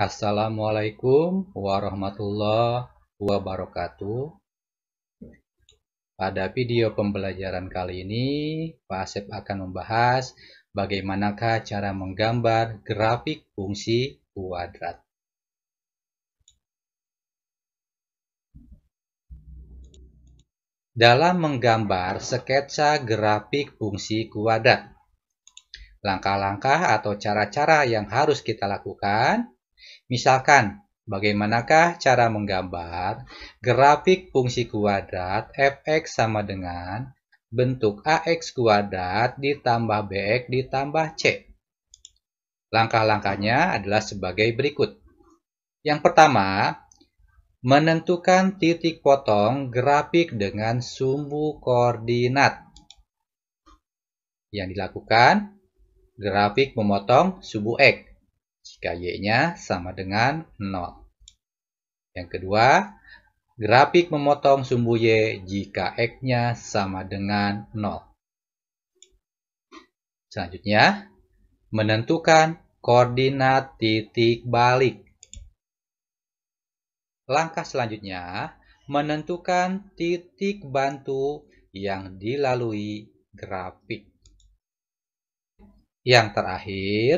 Assalamualaikum warahmatullahi wabarakatuh. Pada video pembelajaran kali ini, Pak Asep akan membahas bagaimanakah cara menggambar grafik fungsi kuadrat. Dalam menggambar sketsa grafik fungsi kuadrat, langkah-langkah atau cara-cara yang harus kita lakukan, misalkan, bagaimanakah cara menggambar grafik fungsi kuadrat fx sama dengan bentuk ax kuadrat ditambah bx ditambah c? Langkah-langkahnya adalah sebagai berikut. Yang pertama, menentukan titik potong grafik dengan sumbu koordinat. Yang dilakukan, grafik memotong sumbu x jika y-nya sama dengan 0. Yang kedua, grafik memotong sumbu y jika x-nya sama dengan 0. Selanjutnya, menentukan koordinat titik balik. Langkah selanjutnya, menentukan titik bantu yang dilalui grafik. Yang terakhir,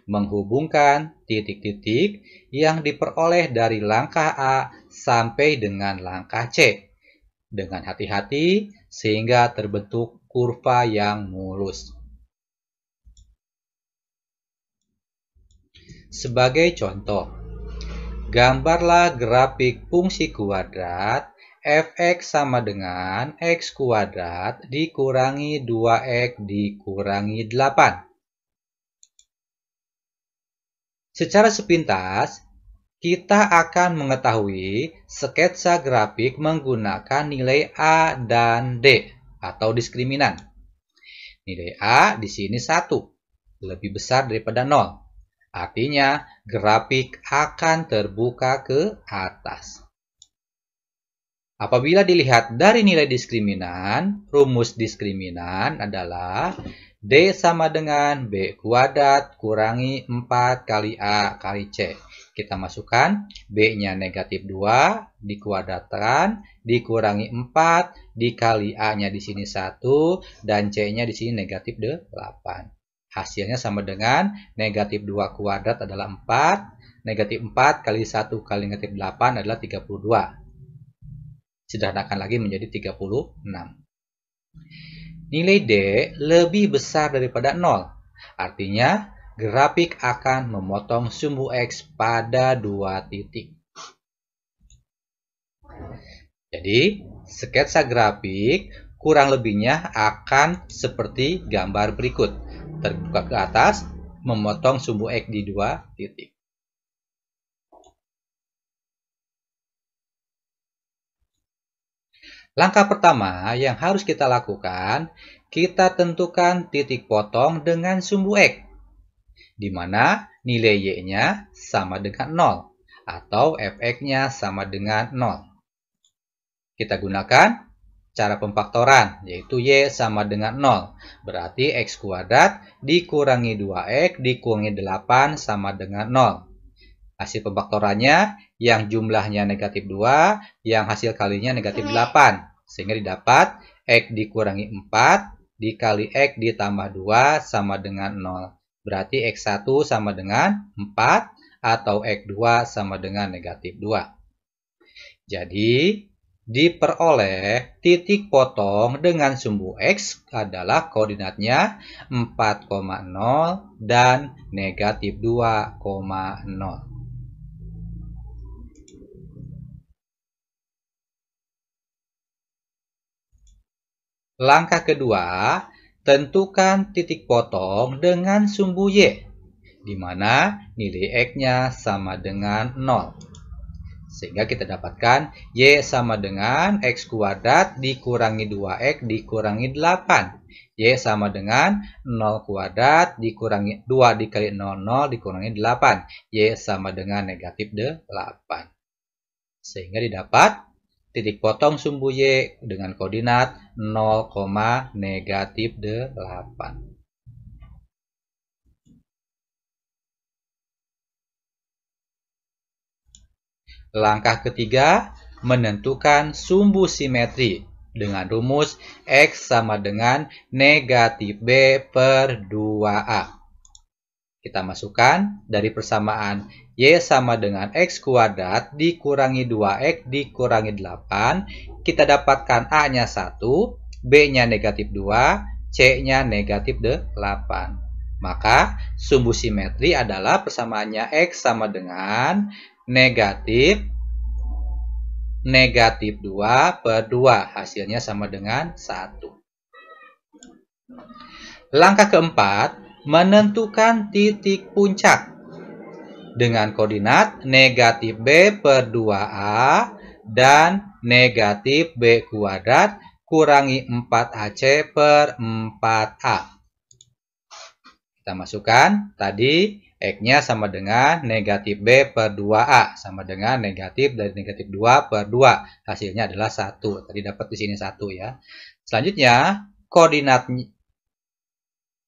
menghubungkan titik-titik yang diperoleh dari langkah A sampai dengan langkah C dengan hati-hati sehingga terbentuk kurva yang mulus. Sebagai contoh, gambarlah grafik fungsi kuadrat fx sama dengan x kuadrat dikurangi 2x dikurangi 8. Secara sepintas, kita akan mengetahui sketsa grafik menggunakan nilai A dan D atau diskriminan. Nilai A di sini 1, lebih besar daripada 0. Artinya, grafik akan terbuka ke atas. Apabila dilihat dari nilai diskriminan, rumus diskriminan adalah D sama dengan B kuadrat kurangi 4 kali A kali C. Kita masukkan B-nya negatif 2 dikuadratkan dikurangi 4 dikali A-nya di sini 1 dan C-nya di sini negatif 8. Hasilnya sama dengan negatif 2 kuadrat adalah 4, negatif 4 kali 1 kali negatif 8 adalah 32. Sederhanakan lagi menjadi 36. Nilai D lebih besar daripada 0. Artinya, grafik akan memotong sumbu X pada 2 titik. Jadi, sketsa grafik kurang lebihnya akan seperti gambar berikut. Terbuka ke atas, memotong sumbu X di 2 titik. Langkah pertama yang harus kita lakukan, kita tentukan titik potong dengan sumbu X, di mana nilai Y-nya sama dengan 0, atau Fx-nya sama dengan 0. Kita gunakan cara pemfaktoran, yaitu Y sama dengan 0. Berarti X kuadrat dikurangi 2X dikurangi 8 sama dengan 0. Hasil pemfaktorannya yang jumlahnya negatif 2, yang hasil kalinya negatif 8. Sehingga didapat X dikurangi 4 dikali X ditambah 2 sama dengan 0. Berarti X1 sama dengan 4 atau X2 sama dengan negatif 2. Jadi, diperoleh titik potong dengan sumbu X adalah koordinatnya 4,0 dan negatif 2,0. Langkah kedua, tentukan titik potong dengan sumbu Y, di mana nilai X-nya sama dengan 0. Sehingga kita dapatkan Y sama dengan X kuadrat dikurangi 2X dikurangi 8. Y sama dengan 0 kuadrat dikurangi 2 dikali 0 dikurangi 8. Y sama dengan negatif 8. Sehingga didapat titik potong sumbu Y dengan koordinat 0, negatif 8. Langkah ketiga, menentukan sumbu simetri dengan rumus X sama dengan negatif B per 2A. Kita masukkan dari persamaan Y sama dengan X kuadrat dikurangi 2X dikurangi 8. Kita dapatkan A-nya 1, B-nya negatif 2, C-nya negatif 8. Maka sumbu simetri adalah persamaannya X sama dengan negatif 2 per 2. Hasilnya sama dengan 1. Langkah keempat, menentukan titik puncak dengan koordinat negatif B per 2A dan negatif B kuadrat kurangi 4AC per 4A. Kita masukkan tadi X-nya sama dengan negatif B per 2A sama dengan negatif dari negatif 2 per 2. Hasilnya adalah 1. Tadi dapat di sini 1 ya. Selanjutnya koordinat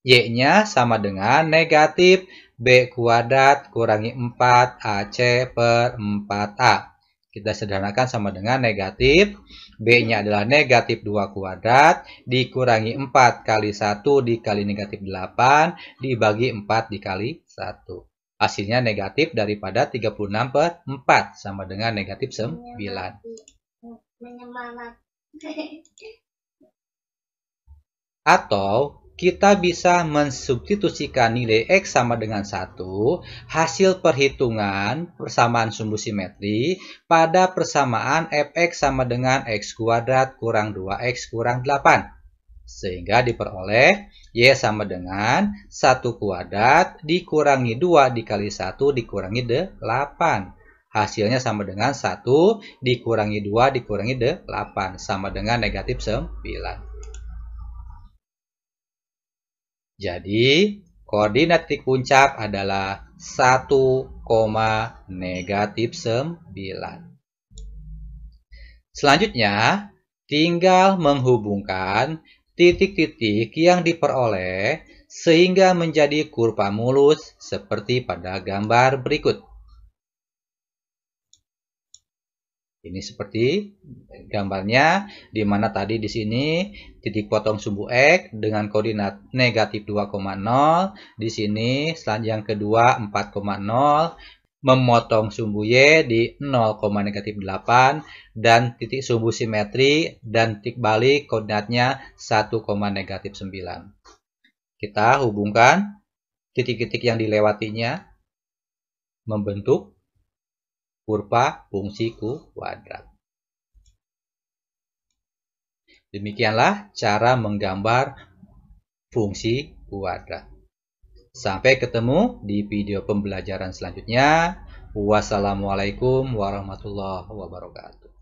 Y-nya sama dengan negatif B kuadrat kurangi 4AC per 4A. Kita sederhanakan sama dengan negatif. B-nya adalah negatif 2 kuadrat dikurangi 4 kali 1 dikali negatif 8 dibagi 4 dikali 1. Hasilnya negatif daripada 36 per 4 sama dengan negatif 9. Atau kita bisa mensubstitusikan nilai X sama dengan 1, hasil perhitungan persamaan sumbu simetri pada persamaan Fx sama dengan X kuadrat kurang 2X kurang 8. Sehingga diperoleh Y sama dengan 1 kuadrat dikurangi 2 dikali 1 dikurangi 8. Hasilnya sama dengan 1 dikurangi 2 dikurangi 8 sama dengan negatif 9. Jadi, koordinat titik puncak adalah 1, negatif 9. Selanjutnya, tinggal menghubungkan titik-titik yang diperoleh sehingga menjadi kurva mulus seperti pada gambar berikut. Ini seperti gambarnya, di mana tadi di sini titik potong sumbu X dengan koordinat negatif 2,0. Di sini yang kedua 4,0. Memotong sumbu Y di 0,8 dan titik sumbu simetri dan titik balik koordinatnya 1,9. Kita hubungkan titik-titik yang dilewatinya membentuk kurva fungsi kuadrat. Demikianlah cara menggambar fungsi kuadrat. Sampai ketemu di video pembelajaran selanjutnya. Wassalamualaikum warahmatullahi wabarakatuh.